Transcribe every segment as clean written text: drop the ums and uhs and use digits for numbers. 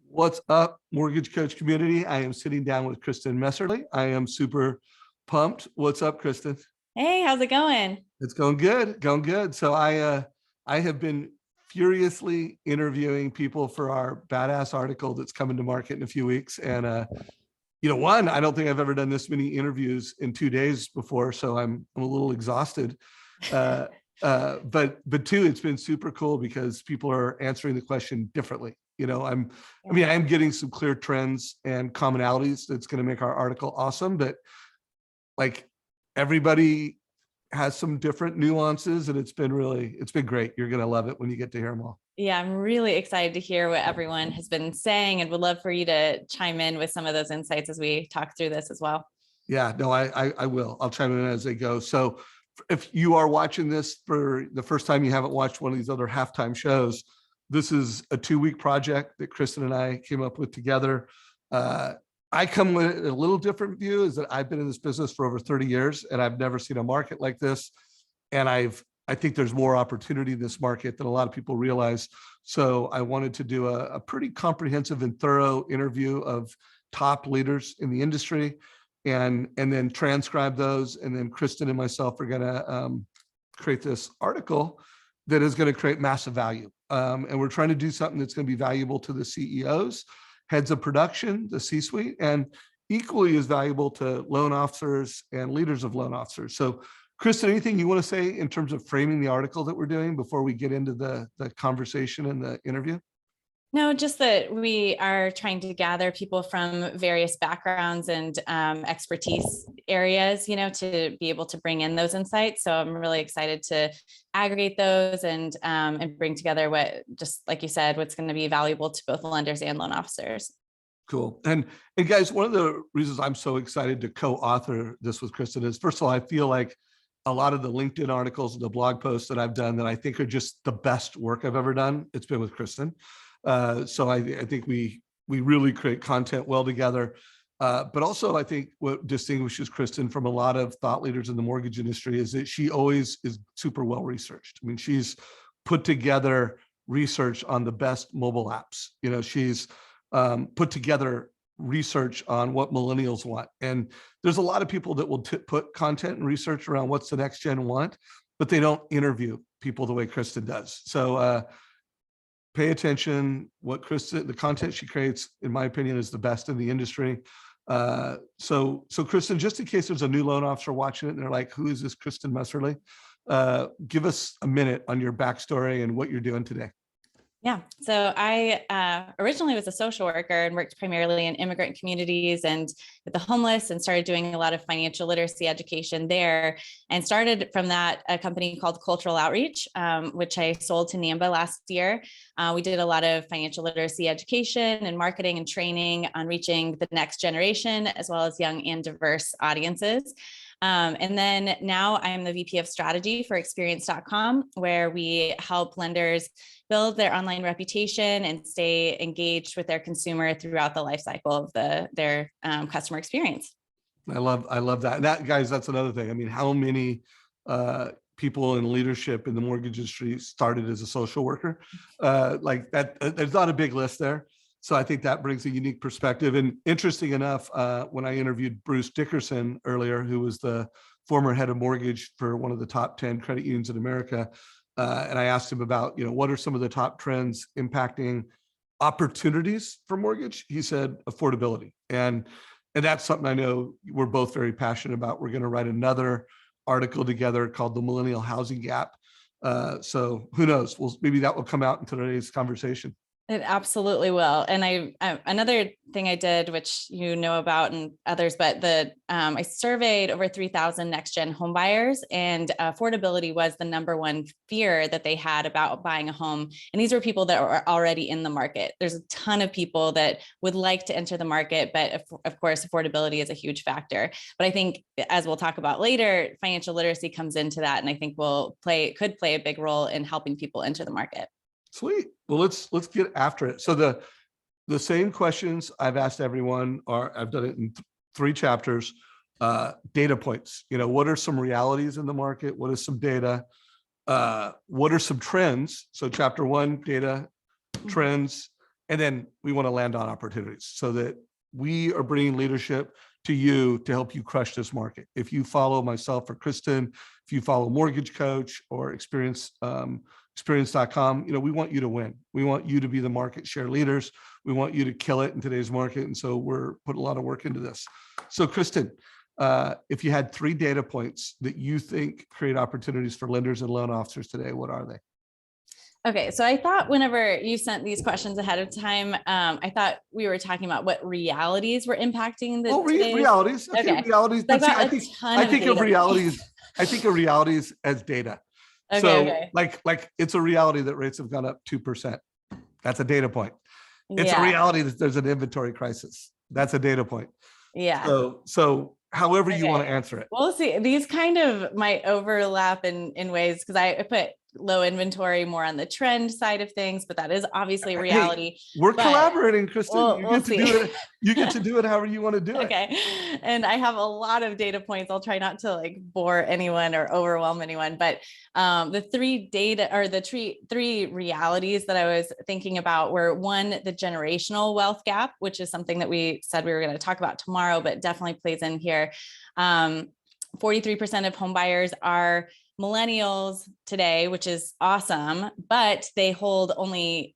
What's up, mortgage coach community? I am sitting down with Kristin Messerli. I am super pumped. What's up, Kristin? Hey, how's it going? It's going good, going good. So I have been furiously interviewing people for our badass article that's coming to market in a few weeks. And one, I don't think I've ever done this many interviews in 2 days before, so I'm a little exhausted. But two, it's been super cool because people are answering the question differently. I'm getting some clear trends and commonalities that's going to make our article awesome, but like everybody has some different nuances, and it's been great. You're going to love it when you get to hear them all. Yeah, I'm really excited to hear what everyone has been saying and would love for you to chime in with some of those insights as we talk through this as well. Yeah, no, I will. I'll chime in as they go. So if you are watching this for the first time, you haven't watched one of these other halftime shows, this is a 2-week project that Kristin and I came up with together. I come with a little different view, is that I've been in this business for over 30 years and I've never seen a market like this. And I think there's more opportunity in this market than a lot of people realize. So I wanted to do a pretty comprehensive and thorough interview of top leaders in the industry and then transcribe those. And then Kristin and myself are gonna create this article that is gonna create massive value. And we're trying to do something that's gonna be valuable to the CEOs, heads of production, the C-suite, and equally as valuable to loan officers and leaders of loan officers. So Kristin, anything you want to say in terms of framing the article that we're doing before we get into the conversation and the interview? No, just that we are trying to gather people from various backgrounds and expertise areas, to be able to bring in those insights. So I'm really excited to aggregate those and bring together what, just like you said, what's going to be valuable to both lenders and loan officers. Cool. And guys, one of the reasons I'm so excited to co-author this with Kristin is, first of all, I feel like a lot of the LinkedIn articles and the blog posts that I've done that I think are just the best work I've ever done, it's been with Kristin. So I think we really create content well together. But also I think what distinguishes Kristin from a lot of thought leaders in the mortgage industry is that she always is super well researched. I mean, she's put together research on the best mobile apps. She's put together research on what millennials want. And there's a lot of people that will put content and research around what's the next gen want, but they don't interview people the way Kristin does. So pay attention. The content she creates, in my opinion, is the best in the industry. So Kristin, just in case there's a new loan officer watching it and they're like, who is this Kristin Messerli? Give us a minute on your backstory and what you're doing today. Yeah. So I originally was a social worker and worked primarily in immigrant communities and with the homeless, and started doing a lot of financial literacy education there, and started from that a company called Cultural Outreach, which I sold to NAMBA last year. We did a lot of financial literacy education and marketing and training on reaching the next generation, as well as young and diverse audiences. And then now I'm the VP of strategy for experience.com, where we help lenders build their online reputation and stay engaged with their consumer throughout the life cycle of their customer experience. I love that. And that, guys, that's another thing. I mean, how many people in leadership in the mortgage industry started as a social worker? Like that, there's not a big list there. So I think that brings a unique perspective. And interesting enough, when I interviewed Bruce Dickerson earlier, who was the former head of mortgage for one of the top 10 credit unions in America, and I asked him about, what are some of the top trends impacting opportunities for mortgage? He said affordability. And that's something I know we're both very passionate about. We're going to write another article together called The Millennial Housing Gap. So who knows? Maybe that will come out in today's conversation. It absolutely will. And another thing I did, which you know about and others, but I surveyed over 3,000 next-gen homebuyers, and affordability was the number one fear that they had about buying a home. And these were people that are already in the market. There's a ton of people that would like to enter the market, but of course, affordability is a huge factor. But I think, as we'll talk about later, financial literacy comes into that, and I think could play a big role in helping people enter the market. Sweet. Well, let's get after it. So the same questions I've asked everyone I've done it in 3 chapters. Data points. What are some realities in the market? What is some data? What are some trends? So chapter 1, data, trends, And then we want to land on opportunities so that we are bringing leadership to you to help you crush this market. If you follow myself or Kristin, if you follow Mortgage Coach or experience.com, we want you to win. We want you to be the market share leaders. We want you to kill it in today's market. And so we're putting a lot of work into this. So Kristin, if you had 3 data points that you think create opportunities for lenders and loan officers today, what are they? Okay, so I thought whenever you sent these questions ahead of time, I thought we were talking about what realities were impacting the realities. Okay, realities. But see, I think of realities. I think of realities as data. Okay, so okay. like it's a reality that rates have gone up 2%. That's a data point. It's a reality that there's an inventory crisis. That's a data point. Yeah. So however you want to answer it. We'll see. These kind of might overlap in ways, because I put low inventory more on the trend side of things, but that is obviously reality. Hey, we're collaborating, Kristin. You get to do it however you want to do it. Okay. And I have a lot of data points. I'll try not to like bore anyone or overwhelm anyone, but the 3 realities that I was thinking about were, one, the generational wealth gap, which is something that we said we were going to talk about tomorrow, but definitely plays in here. 43% of home buyers are millennials today, which is awesome, but they hold only,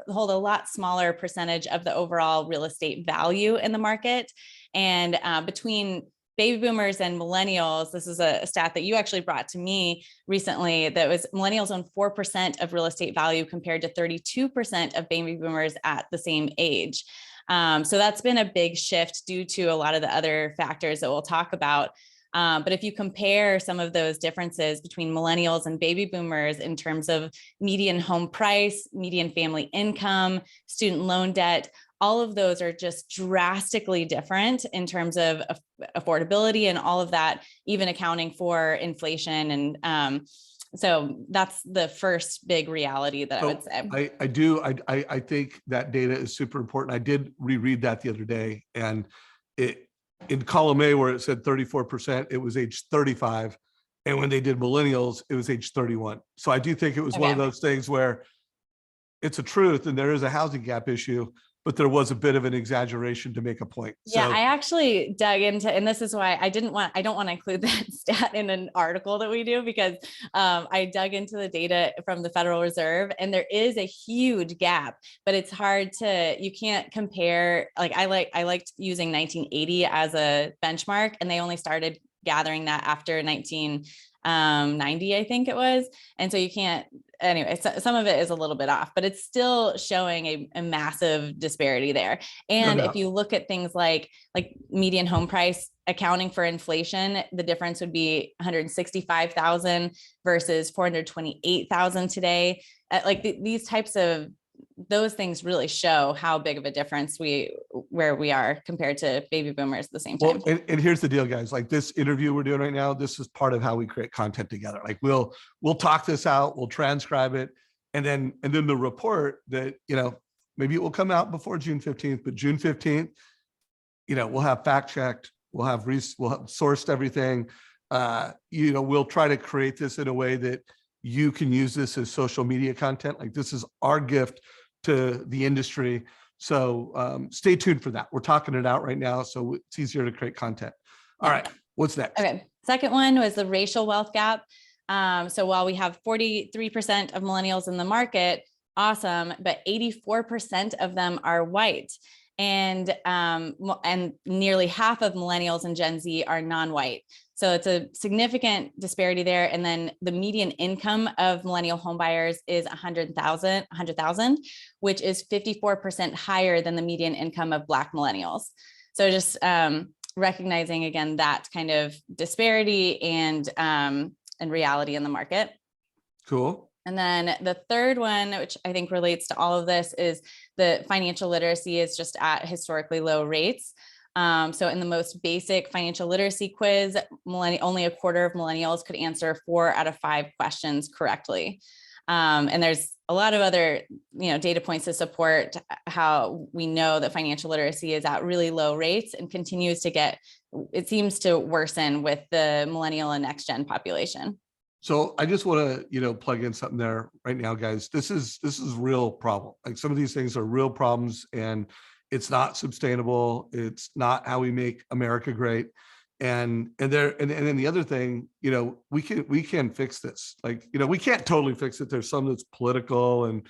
hold a lot smaller percentage of the overall real estate value in the market. And between baby boomers and millennials, this is a stat that you actually brought to me recently, that was millennials own 4% of real estate value compared to 32% of baby boomers at the same age. So that's been a big shift due to a lot of the other factors that we'll talk about. But if you compare some of those differences between millennials and baby boomers in terms of median home price, median family income, student loan debt, all of those are just drastically different in terms of affordability and all of that, even accounting for inflation. And so that's the first big reality that I would say. I think that data is super important. I did reread that the other day, and in column A, where it said 34%, it was age 35. And when they did millennials, it was age 31. So I do think it was one of those things where it's a truth and there is a housing gap issue, but there was a bit of an exaggeration to make a point. Yeah, I actually dug into, and this is why I don't want to include that stat in an article that we do, because I dug into the data from the Federal Reserve, and there is a huge gap, but it's hard to, you can't compare. Like I liked using 1980 as a benchmark, and they only started gathering that after 1990, I think it was. And so you can't, anyway, some of it is a little bit off, but it's still showing a massive disparity there. And if you look at things like median home price accounting for inflation, the difference would be 165,000 versus 428,000 today. These types of, those things really show how big of a difference where we are compared to baby boomers at the same time. Well, and here's the deal, guys. Like this interview we're doing right now, this is part of how we create content together. Like we'll talk this out, we'll transcribe it, and then the report that, maybe it will come out before June 15th, but June 15th, we'll have fact checked, we'll have sourced everything. We'll try to create this in a way that you can use this as social media content. Like this is our gift to the industry. So stay tuned for that. We're talking it out right now, so it's easier to create content. All right, what's next? Okay, second one was the racial wealth gap. So while we have 43% of millennials in the market, awesome, but 84% of them are white. And nearly half of millennials and Gen Z are non-white. So it's a significant disparity there. And then the median income of millennial homebuyers is 100,000, which is 54% higher than the median income of Black millennials. So just recognizing again that kind of disparity and reality in the market. Cool. And then the third one, which I think relates to all of this, is the financial literacy is just at historically low rates. So in the most basic financial literacy quiz, only a quarter of millennials could answer 4 out of 5 questions correctly. And there's a lot of other, data points to support how we know that financial literacy is at really low rates and continues to it seems to worsen with the millennial and next gen population. So I just want to, plug in something there right now, guys. This is real problem. Like some of these things are real problems, and it's not sustainable. It's not how we make America great. And then the other thing, we can fix this. Like, we can't totally fix it. There's some that's political and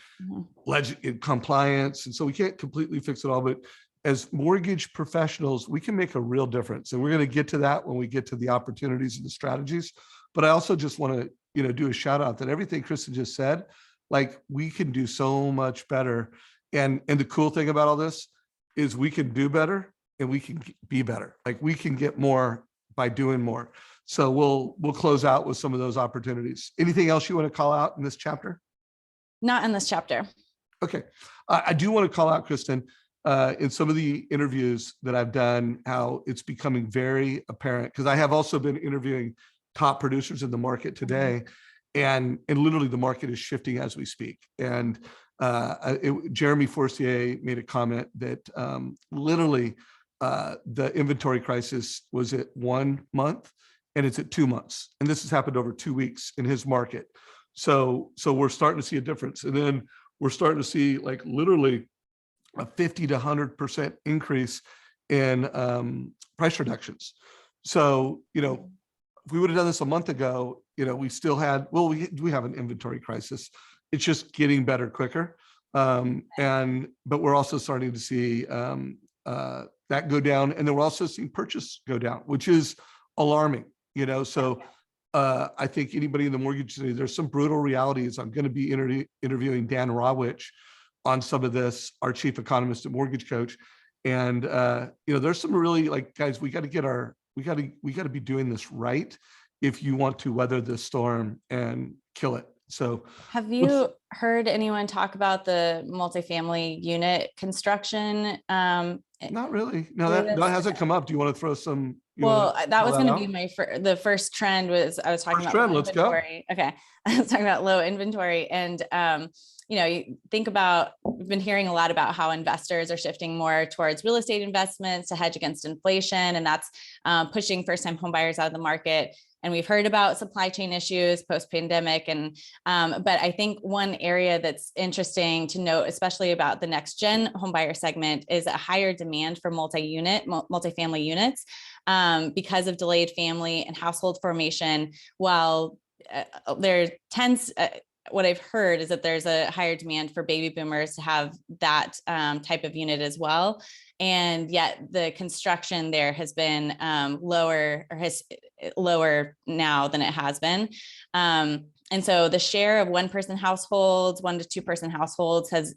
compliance, and so we can't completely fix it all. But as mortgage professionals, we can make a real difference, and we're going to get to that when we get to the opportunities and the strategies. But I also just want to, do a shout out that everything Kristin just said, like we can do so much better. And the cool thing about all this is we can do better and we can be better. Like we can get more by doing more. So we'll close out with some of those opportunities. Anything else you want to call out in this chapter? Not in this chapter. Okay. I do want to call out, Kristin, in some of the interviews that I've done, how it's becoming very apparent, because I have also been interviewing top producers in the market today, and literally the market is shifting as we speak. And Jeremy Forcier made a comment that literally the inventory crisis was at 1 month and it's at 2 months. And this has happened over 2 weeks in his market. So we're starting to see a difference. And then we're starting to see like literally a 50 to 100% increase in price reductions. So, if we would have done this a month ago, we still had, we have an inventory crisis. It's just getting better quicker. But we're also starting to see that go down. And then we're also seeing purchase go down, which is alarming, So I think anybody in the mortgage today, there's some brutal realities. I'm going to be interviewing Dan Rawich on some of this, our chief economist at Mortgage Coach. And, there's some really like, guys, we got to be doing this right if you want to weather this storm and kill it. So have you heard anyone talk about the multifamily unit construction? Not really. No, that hasn't come up. Do you want to throw some? Well, that was going to be the first trend was I was talking about low inventory. Okay. I was talking about low inventory, and you think about, we've been hearing a lot about how investors are shifting more towards real estate investments to hedge against inflation, and that's pushing first-time home buyers out of the market. And we've heard about supply chain issues post-pandemic. And but I think one area that's interesting to note, especially about the next gen homebuyer segment, is a higher demand for multifamily units because of delayed family and household formation. While what I've heard is that there's a higher demand for baby boomers to have that type of unit as well. And yet the construction there has been lower now than it has been. And so the share of one-person households, 1 to 2 person households has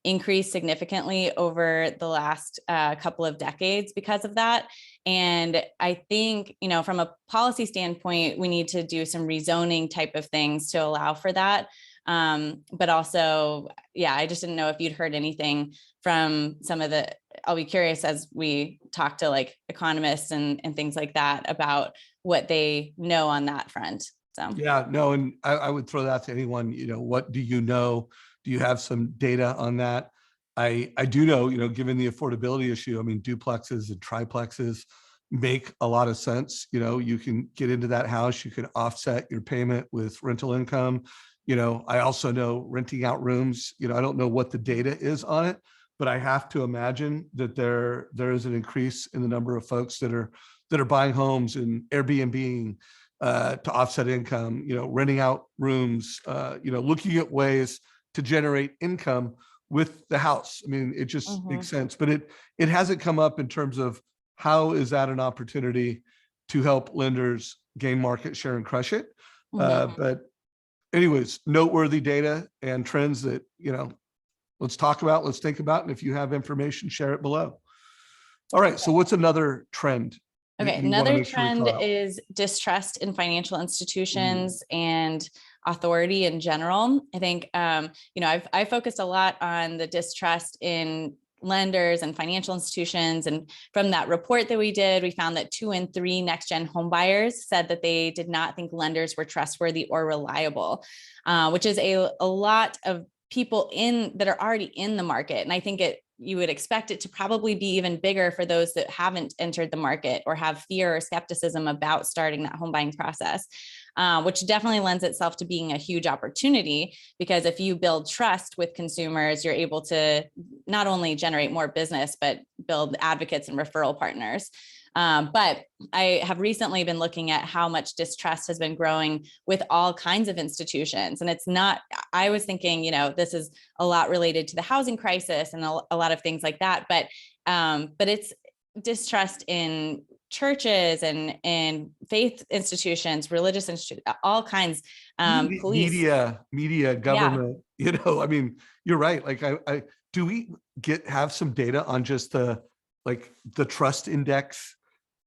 increased significantly over the last couple of decades because of that. And I think, from a policy standpoint, we need to do some rezoning type of things to allow for that. But also, I just didn't know if you'd heard anything from I'll be curious as we talk to like economists and things like that about what they know on that front. So yeah, no, and I would throw that to anyone. What do you know? Do you have some data on that? I do know, given the affordability issue, I mean, duplexes and triplexes make a lot of sense. You can get into that house, you can offset your payment with rental income. I also know renting out rooms, I don't know what the data is on it, but I have to imagine that there is an increase in the number of folks that are buying homes and Airbnb to offset income, renting out rooms, looking at ways to generate income with the house. I mean, it just makes sense, but it hasn't come up in terms of how is that an opportunity to help lenders gain market share and crush it. But anyways, noteworthy data and trends that, let's talk about, let's think about. And if you have information, share it below. All right. So what's another trend? Okay. Another trend is distrust in financial institutions and authority in general. I think, I've focused a lot on the distrust in lenders and financial institutions. And from that report that we did, we found that 2 in 3 next gen home buyers said that they did not think lenders were trustworthy or reliable, which is a lot of people that are already in the market. And I think you would expect it to probably be even bigger for those that haven't entered the market or have fear or skepticism about starting that home buying process. which definitely lends itself to being a huge opportunity, because if you build trust with consumers, you're able to not only generate more business, but build advocates and referral partners. But I have recently been looking at how much distrust has been growing with all kinds of institutions. And it's not, I was thinking, this is a lot related to the housing crisis and a lot of things like that. But it's distrust in churches and faith institutions, religious institutions, all kinds, police. Media, government, I mean, you're right. Like do we have some data on just the trust index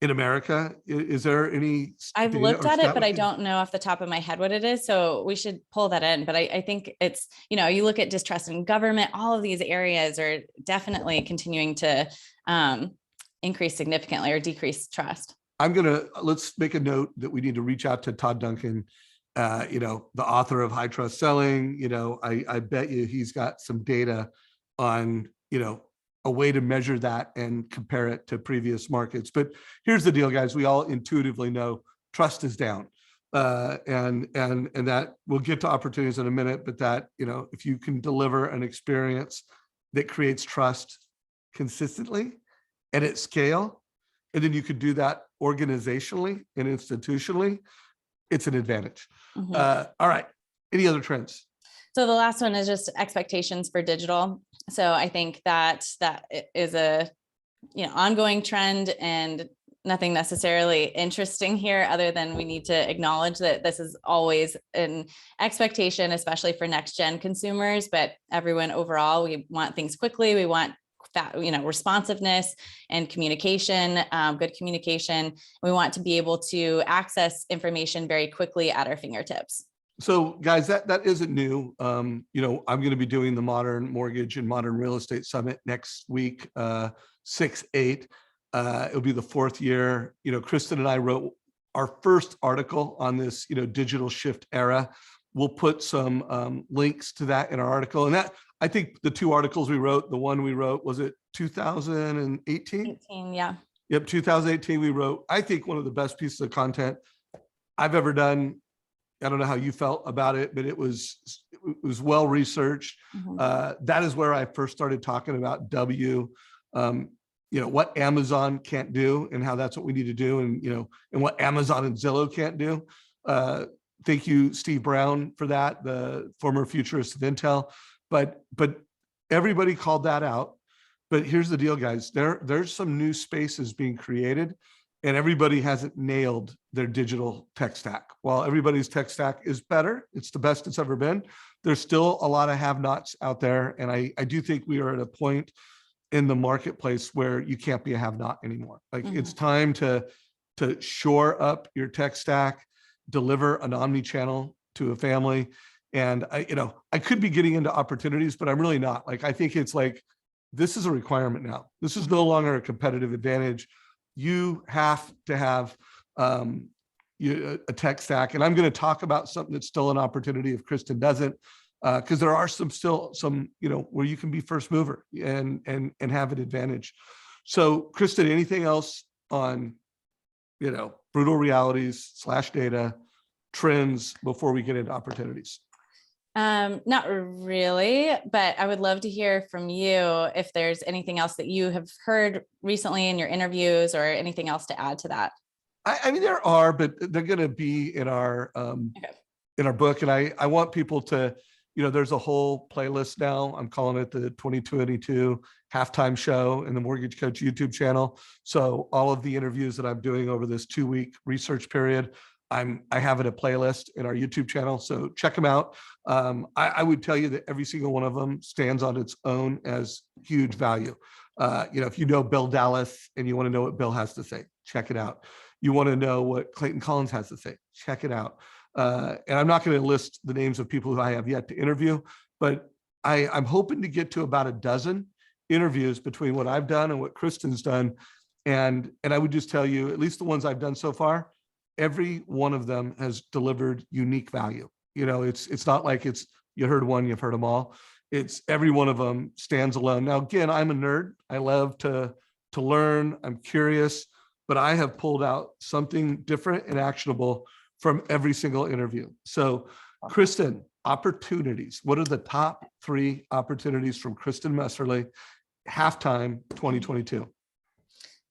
in America? Is there any? I've looked at it, but I don't know off the top of my head what it is. So we should pull that in. But I think it's, you look at distrust in government, all of these areas are definitely continuing to increase significantly or decrease trust. Let's make a note that we need to reach out to Todd Duncan, the author of High Trust Selling. I bet you he's got some data on, a way to measure that and compare it to previous markets. But here's the deal, guys. We all intuitively know trust is down. And that we'll get to opportunities in a minute, but that, if you can deliver an experience that creates trust consistently and at scale, and then you could do that organizationally and institutionally, it's an advantage. All right. Any other trends? So the last one is just expectations for digital. So I think that is a ongoing trend, and nothing necessarily interesting here other than we need to acknowledge that this is always an expectation, especially for next gen consumers, but everyone overall, we want things quickly. We want responsiveness and communication, good communication. We want to be able to access information very quickly at our fingertips. So guys, that isn't new. I'm going to be doing the Modern Mortgage and Modern Real Estate Summit next week, 6/8. It'll be the 4th year. Kristin and I wrote our first article on this, digital shift era. We'll put some links to that in our article. And that, I think the 2 articles we wrote, the one we wrote, was it 2018? 18, yeah. Yep, 2018 we wrote, I think, one of the best pieces of content I've ever done. I don't know how you felt about it, but it was well researched. That is where I first started talking about what Amazon can't do and how that's what we need to do, and what Amazon and Zillow can't do. Thank you, Steve Brown, for that, the former futurist of Intel. But everybody called that out. But here's the deal, guys. There's some new spaces being created, and everybody hasn't nailed their digital tech stack. While everybody's tech stack is better, it's the best it's ever been, there's still a lot of have-nots out there. And I do think we are at a point in the marketplace where you can't be a have-not anymore. It's time to shore up your tech stack, deliver an omni-channel to a family. And I could be getting into opportunities, but I'm really not. I think it's this is a requirement now. This is no longer a competitive advantage. You have to have a tech stack. And I'm going to talk about something that's still an opportunity if Kristin doesn't, because there are some where you can be first mover and have an advantage. So Kristin, anything else on, brutal realities / data trends before we get into opportunities? Not really, but I would love to hear from you if there's anything else that you have heard recently in your interviews or anything else to add to that. I mean, there are, but they're going to be in our in our book. And I want people to, there's a whole playlist now. I'm calling it the 2022 halftime show in the Mortgage Coach YouTube channel. So all of the interviews that I'm doing over this 2-week research period, I have it a playlist in our YouTube channel. So check them out. I would tell you that every single one of them stands on its own as huge value. If you know Bill Dallas and you want to know what Bill has to say, check it out. You want to know what Clayton Collins has to say, check it out. And I'm not going to list the names of people who I have yet to interview, but I'm hoping to get to about a dozen interviews between what I've done and what Kristin's done. And I would just tell you, at least the ones I've done so far, every one of them has delivered unique value. It's not like it's, you heard one, you've heard them all. It's every one of them stands alone. Now, again, I'm a nerd. I love to learn. I'm curious, but I have pulled out something different and actionable from every single interview. So Kristin, opportunities. What are the top 3 opportunities from Kristin Messerli, halftime 2022?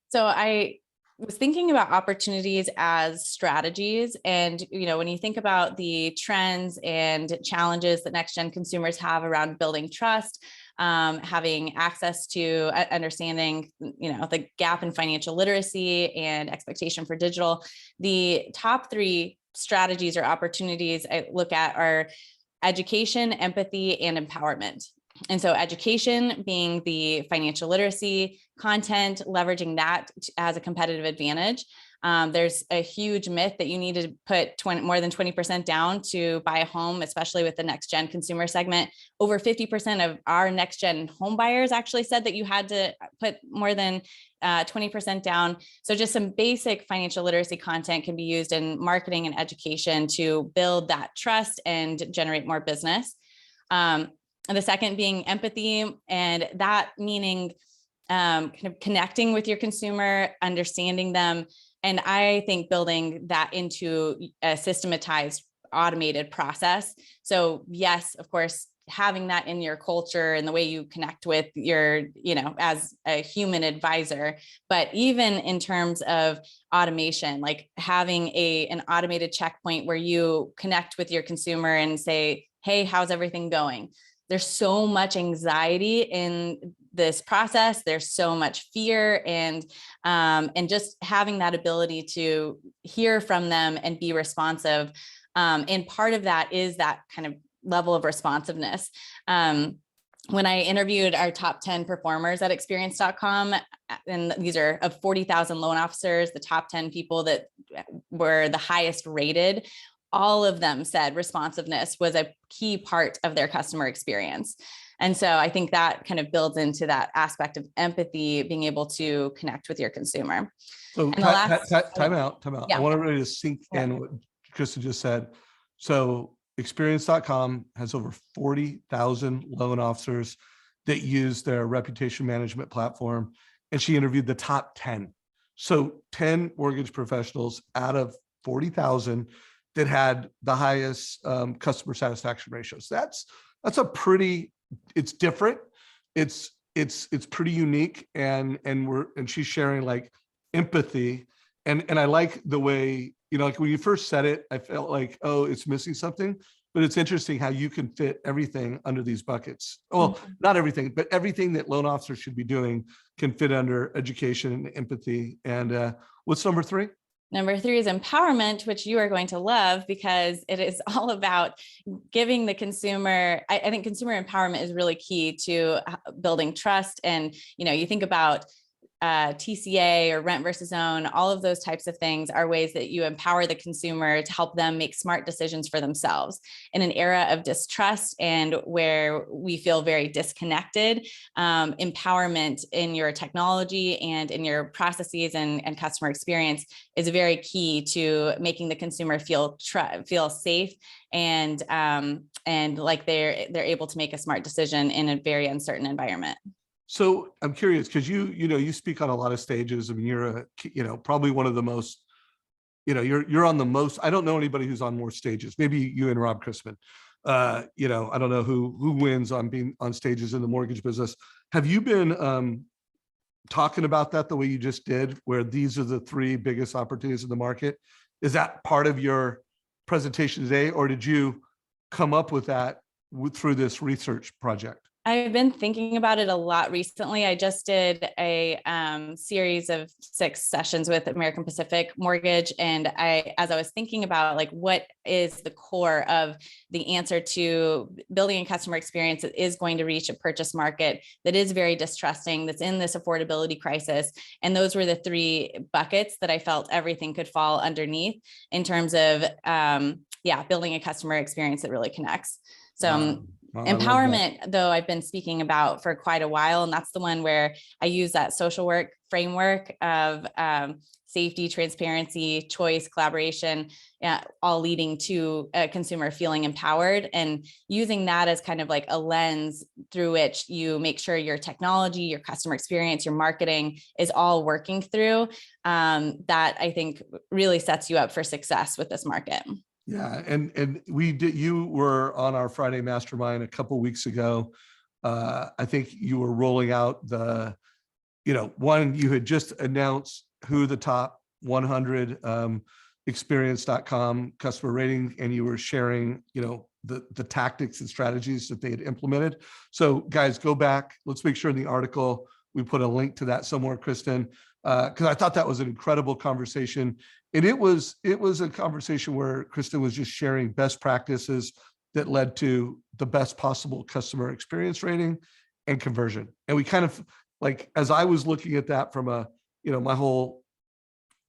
So I was thinking about opportunities as strategies. And, when you think about the trends and challenges that next gen consumers have around building trust, having access to understanding, the gap in financial literacy and expectation for digital, the top 3 strategies or opportunities I look at are education, empathy, and empowerment. And so education being the financial literacy content, leveraging that as a competitive advantage. There's a huge myth that you need to put more than 20% down to buy a home, especially with the next gen consumer segment. Over 50% of our next gen home buyers actually said that you had to put more than 20% down. So just some basic financial literacy content can be used in marketing and education to build that trust and generate more business. And the second being empathy, and that meaning kind of connecting with your consumer, understanding them. And I think building that into a systematized, automated process. So yes, of course, having that in your culture and the way you connect with your, as a human advisor, but even in terms of automation, like having an automated checkpoint where you connect with your consumer and say, hey, how's everything going? There's so much anxiety in this process. There's so much fear, and just having that ability to hear from them and be responsive. And part of that is that kind of level of responsiveness. When I interviewed our top 10 performers at experience.com, and these are of 40,000 loan officers, the top 10 people that were the highest rated, all of them said responsiveness was a key part of their customer experience. And so I think that kind of builds into that aspect of empathy, being able to connect with your consumer. So and the time out. Yeah. I want everybody to sink in what Kristin just said. So experience.com has over 40,000 loan officers that use their reputation management platform. And she interviewed the top 10. So 10 mortgage professionals out of 40,000 that had the highest customer satisfaction ratios. That's a pretty, it's different. It's pretty unique. And she's sharing like empathy. And I like the way, like when you first said it, I felt like, oh, it's missing something, but it's interesting how you can fit everything under these buckets. Well, not everything, but everything that loan officers should be doing can fit under education and empathy. And what's number 3? Number 3 is empowerment, which you are going to love because it is all about giving the consumer. I think consumer empowerment is really key to building trust. And, you think about TCA or rent versus own, all of those types of things are ways that you empower the consumer to help them make smart decisions for themselves. In an era of distrust and where we feel very disconnected, empowerment in your technology and in your processes and customer experience is very key to making the consumer feel safe and like they're able to make a smart decision in a very uncertain environment. So I'm curious because you speak on a lot of stages. I mean, you're probably one of the most, you're on the most. I don't know anybody who's on more stages. Maybe you and Rob Chrisman. I don't know who wins on being on stages in the mortgage business. Have you been talking about that the way you just did, where these are the 3 biggest opportunities in the market? Is that part of your presentation today, or did you come up with that through this research project? I've been thinking about it a lot recently. I just did a series of 6 sessions with American Pacific Mortgage. And as I was thinking about like, what is the core of the answer to building a customer experience that is going to reach a purchase market that is very distrusting, that's in this affordability crisis. And those were the 3 buckets that I felt everything could fall underneath in terms of, building a customer experience that really connects. So empowerment, though, I've been speaking about for quite a while, and that's the one where I use that social work framework of safety, transparency, choice, collaboration, all leading to a consumer feeling empowered, and using that as kind of like a lens through which you make sure your technology, your customer experience, your marketing is all working through. That I think really sets you up for success with this market. Yeah, and we did. You were on our Friday Mastermind a couple weeks ago. I think you were rolling out the, one, you had just announced who the top 100 experience.com customer rating, and you were sharing, the tactics and strategies that they had implemented. So guys, go back. Let's make sure in the article we put a link to that somewhere, Kristin, because I thought that was an incredible conversation. And it was a conversation where Kristin was just sharing best practices that led to the best possible customer experience rating and conversion. And we kind of, like, as I was looking at that from a, my whole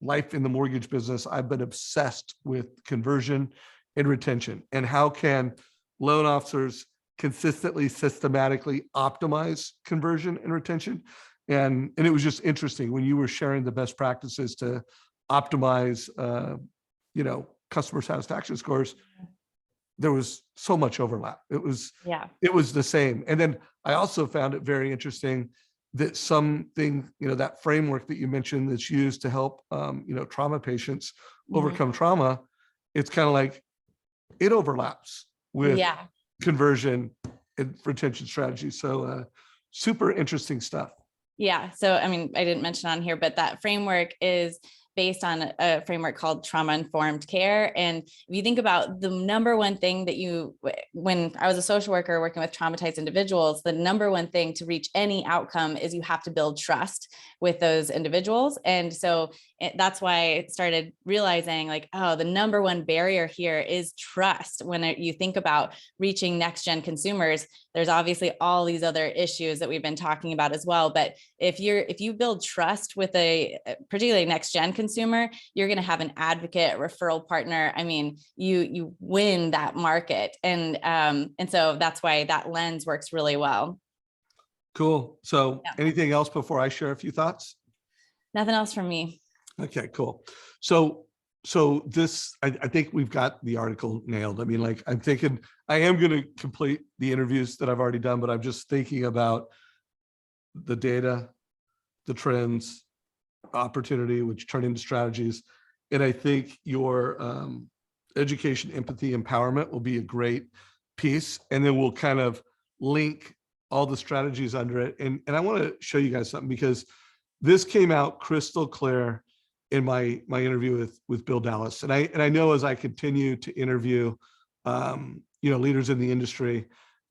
life in the mortgage business, I've been obsessed with conversion and retention, and how can loan officers consistently, systematically optimize conversion and retention. And it was just interesting when you were sharing the best practices to optimize, customer satisfaction scores. There was so much overlap. It was the same. And then I also found it very interesting that something, that framework that you mentioned that's used to help, trauma patients overcome trauma, it's kind of like it overlaps with conversion and retention strategies. So super interesting stuff. Yeah. So, I mean, I didn't mention on here, but that framework is based on a framework called trauma-informed care. And if you think about the number one thing that when I was a social worker working with traumatized individuals, the number one thing to reach any outcome is you have to build trust with those individuals. And so that's why I started realizing, like, oh, the number one barrier here is trust. When you think about reaching next-gen consumers, there's obviously all these other issues that we've been talking about as well. But if you build trust with a particularly next-gen consumer, you're going to have an advocate, referral partner. I mean, you win that market. And so that's why that lens works really well. Cool. So anything else before I share a few thoughts? Nothing else from me. Okay, cool. So this, I think we've got the article nailed. I mean, like, I'm thinking I am going to complete the interviews that I've already done, but I'm just thinking about the data, the trends, opportunity, which turn into strategies. And I think your education, empathy, empowerment will be a great piece. And then we'll kind of link all the strategies under it. And I want to show you guys something, because this came out crystal clear in my interview with Bill Dallas. And I know as I continue to interview, leaders in the industry,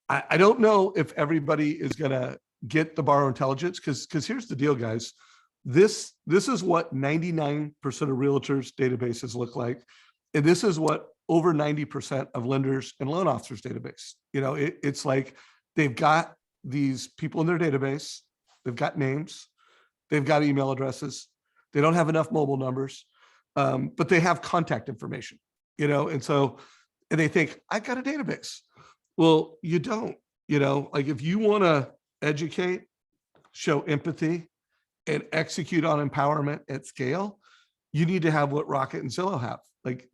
I don't know if everybody is going to get the borrower intelligence, because here's the deal, guys. This is what 99% of realtors' databases look like. And this is what over 90% of lenders and loan officers' database. It's like they've got these people in their database, they've got names, they've got email addresses, they don't have enough mobile numbers, but they have contact information, and they think, I got a database. Well, you don't, like, if you want to educate, show empathy, and execute on empowerment at scale, you need to have what Rocket and Zillow have.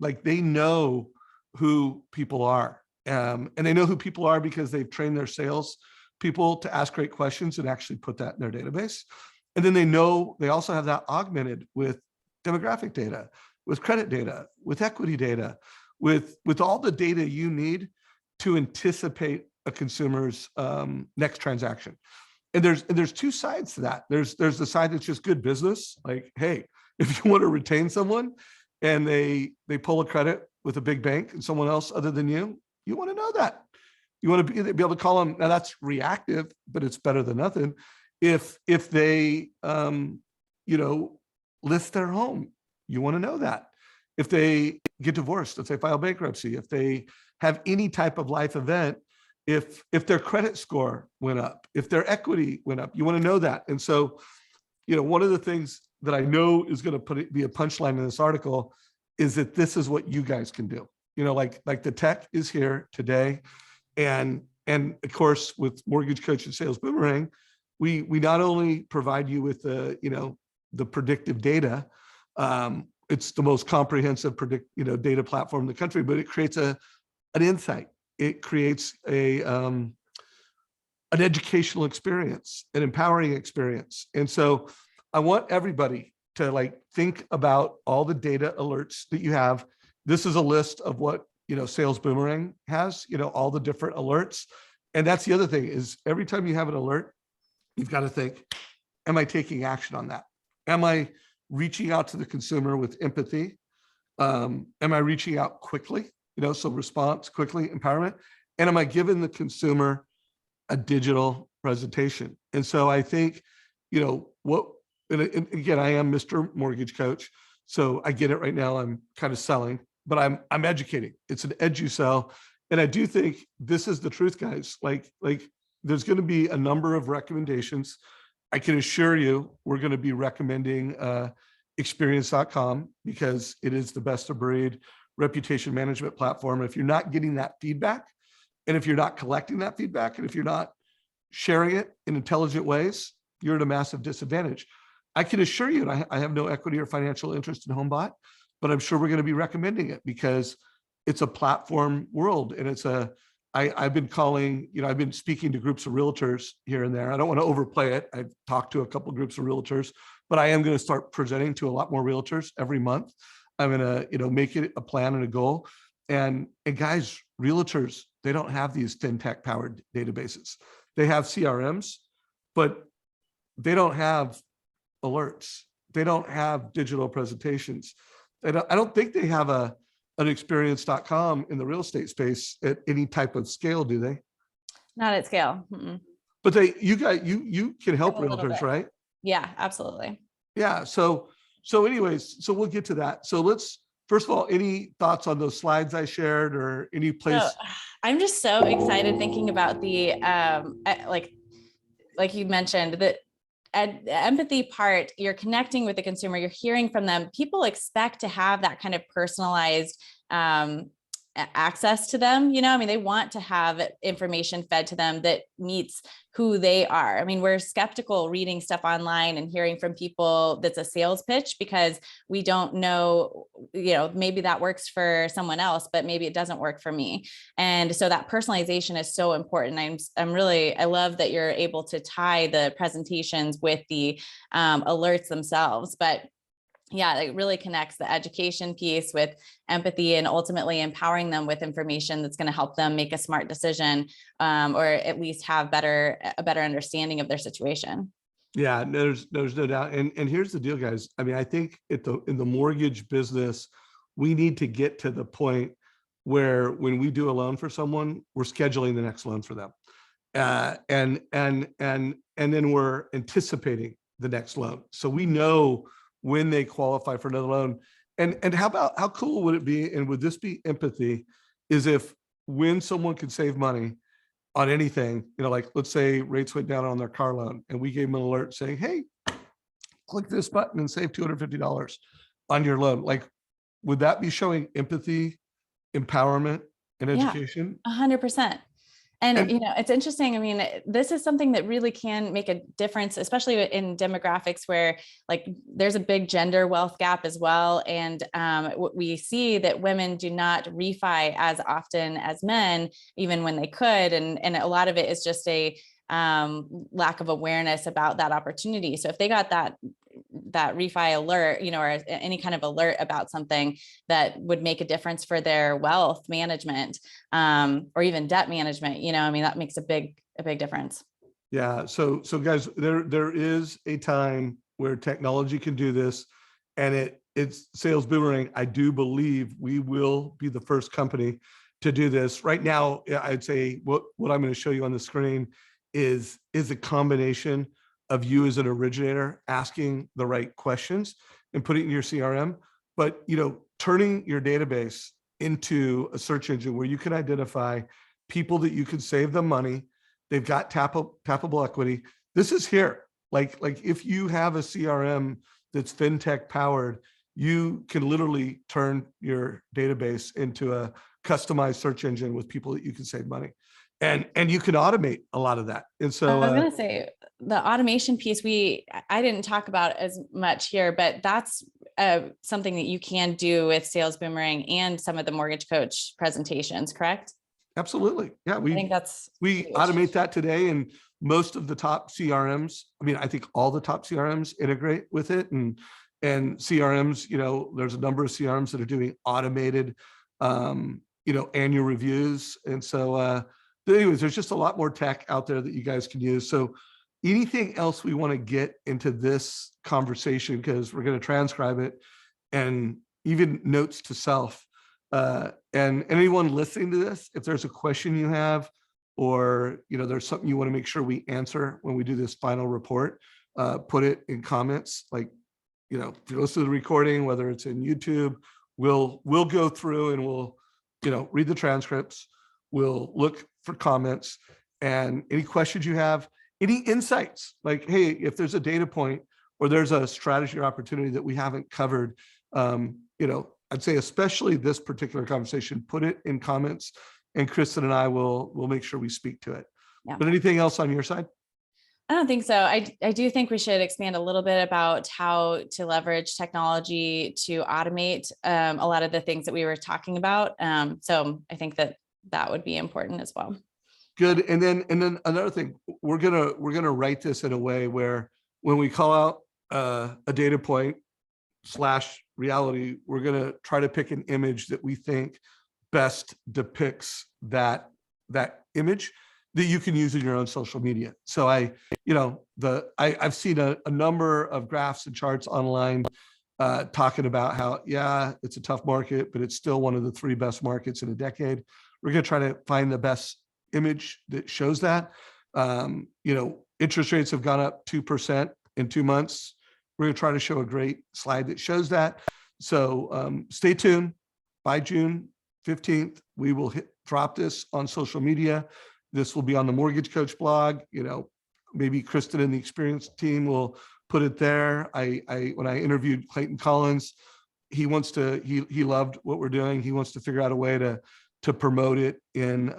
Like they know who people are, and they know who people are because they've trained their sales people to ask great questions and actually put that in their database. And then they also have that augmented with demographic data, with credit data, with equity data, with all the data you need to anticipate a consumer's next transaction. And there's two sides to that. There's the side that's just good business. Like, hey, if you want to retain someone and they pull a credit with a big bank and someone else other than you want to know that. You want to be able to call them. Now that's reactive, but it's better than nothing. If they list their home, you want to know that. If they get divorced, if they file bankruptcy, if they have any type of life event, if their credit score went up, if their equity went up, you want to know that. And so, one of the things that I know is going to be a punchline in this article is that this is what you guys can do. Like the tech is here today. And of course, with Mortgage Coach and SalesBoomerang, we not only provide you with the predictive data, It's the most comprehensive data platform in the country, but it creates an insight. It creates an educational experience, an empowering experience. And so I want everybody to like think about all the data alerts that you have. This is a list of what, SalesBoomerang has, all the different alerts. And that's the other thing is every time you have an alert, you've got to think, am I taking action on that? Am I reaching out to the consumer with empathy? Am I reaching out quickly? So response, quickly, empowerment. And am I giving the consumer a digital presentation? And so I think, and again, I am Mr. Mortgage Coach. So I get it right now. I'm kind of selling, but I'm educating. It's an edu-sell. And I do think this is the truth, guys. Like there's going to be a number of recommendations. I can assure you we're going to be recommending experience.com because it is the best of breed reputation management platform. If you're not getting that feedback, and if you're not collecting that feedback, and if you're not sharing it in intelligent ways, you're at a massive disadvantage. I can assure you, and I have no equity or financial interest in HomeBot, but I'm sure we're going to be recommending it because it's a platform world. And I've been calling, I've been speaking to groups of realtors here and there. I don't want to overplay it. I've talked to a couple of groups of realtors, but I am going to start presenting to a lot more realtors every month. I'm going to, make it a plan and a goal. And guys, realtors, they don't have these fintech powered databases. They have CRMs, but they don't have alerts. They don't have digital presentations. I don't think they have an experience.com in the real estate space at any type of scale, do they? Not at scale. Mm-mm. But you can help realtors, right? Yeah, absolutely. Yeah. So anyways, so we'll get to that. So let's, first of all, any thoughts on those slides I shared or any place? So, I'm just so excited thinking about the, like you mentioned, the empathy part. You're connecting with the consumer, you're hearing from them. People expect to have that kind of personalized access to them. They want to have information fed to them that meets who they are. We're skeptical reading stuff online and hearing from people that's a sales pitch because we don't know, maybe that works for someone else, but maybe it doesn't work for me. And so that personalization is so important. I love that you're able to tie the presentations with the alerts themselves, but yeah, it really connects the education piece with empathy and ultimately empowering them with information that's going to help them make a smart decision, or at least have a better understanding of their situation. Yeah, there's no doubt. And here's the deal, guys. I think in the mortgage business, we need to get to the point where when we do a loan for someone, we're scheduling the next loan for them. And then we're anticipating the next loan. So we know when they qualify for another loan. And how cool would it be? And would this be empathy? Is if when someone could save money on anything, like let's say rates went down on their car loan and we gave them an alert saying, hey, click this button and save $250 on your loan. Like, would that be showing empathy, empowerment, and education? 100%. And it's interesting. This is something that really can make a difference, especially in demographics where there's a big gender wealth gap as well. And we see that women do not refi as often as men, even when they could. And a lot of it is just a lack of awareness about that opportunity. So if they got that refi alert, or any kind of alert about something that would make a difference for their wealth management, or even debt management, that makes a big difference. Yeah. So guys, there is a time where technology can do this, and it's SalesBoomerang. I do believe we will be the first company to do this. Right now, I'd say what I'm going to show you on the screen is a combination of you as an originator asking the right questions and putting it in your CRM, but turning your database into a search engine where you can identify people that you can save them money. They've got tappable equity. This is here. Like if you have a CRM that's fintech powered, you can literally turn your database into a customized search engine with people that you can save money. And you can automate a lot of that. And so I was going to say the automation piece, I didn't talk about as much here, but that's something that you can do with SalesBoomerang and some of the mortgage coach presentations, correct? Absolutely. Yeah, I think that's we huge. automate that today, and most of the top CRMs, I mean, I think all the top CRMs integrate with it, and CRMs, you know, there's a number of CRMs that are doing automated, you know, annual reviews. And so, but anyways, there's just a lot more tech out there that you guys can use. So anything else we want to get into this conversation, because we're going to transcribe it, and even notes to self. And anyone listening to this, if there's a question you have, or, you know, there's something you want to make sure we answer when we do this final report, put it in comments. Like, you know, if you listen to the recording, whether it's in YouTube, we'll go through and we'll, you know, read the transcripts. We'll look for comments, and any questions you have, any insights, like, hey, if there's a data point or there's a strategy or opportunity that we haven't covered, you know, I'd say especially this particular conversation, put it in comments, and Kristin and I will make sure we speak to it. Yeah. But anything else on your side? I don't think so. I do think we should expand a little bit about how to leverage technology to automate a lot of the things that we were talking about. So I think that would be important as well. Good. And then another thing, we're gonna write this in a way where when we call out a data point / reality, we're gonna try to pick an image that we think best depicts that image that you can use in your own social media. So I've seen a number of graphs and charts online talking about how, yeah, it's a tough market, but it's still one of the 3 best markets in a decade. We're going to try to find the best image that shows that. You know, interest rates have gone up 2% in 2 months. We're going to try to show a great slide that shows that. So stay tuned. By June 15th, we will drop this on social media. This will be on the Mortgage Coach blog. You know, maybe Kristin and the experience team will put it there. When I interviewed Clayton Collins, he loved what we're doing. He wants to figure out a way to promote it in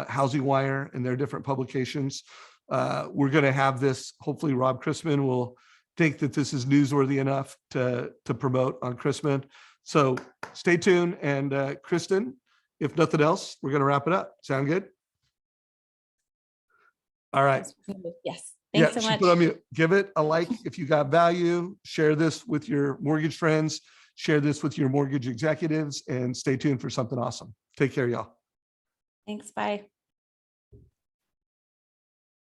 Housing Wire and their different publications. We're going to have this. Hopefully, Rob Chrisman will think that this is newsworthy enough to promote on Chrisman. So stay tuned. And Kristin, if nothing else, we're going to wrap it up. Sound good? All right. Yes. Thanks so much. Put on mute. Give it a like if you got value. Share this with your mortgage friends. Share this with your mortgage executives, and stay tuned for something awesome. Take care, y'all. Thanks. Bye.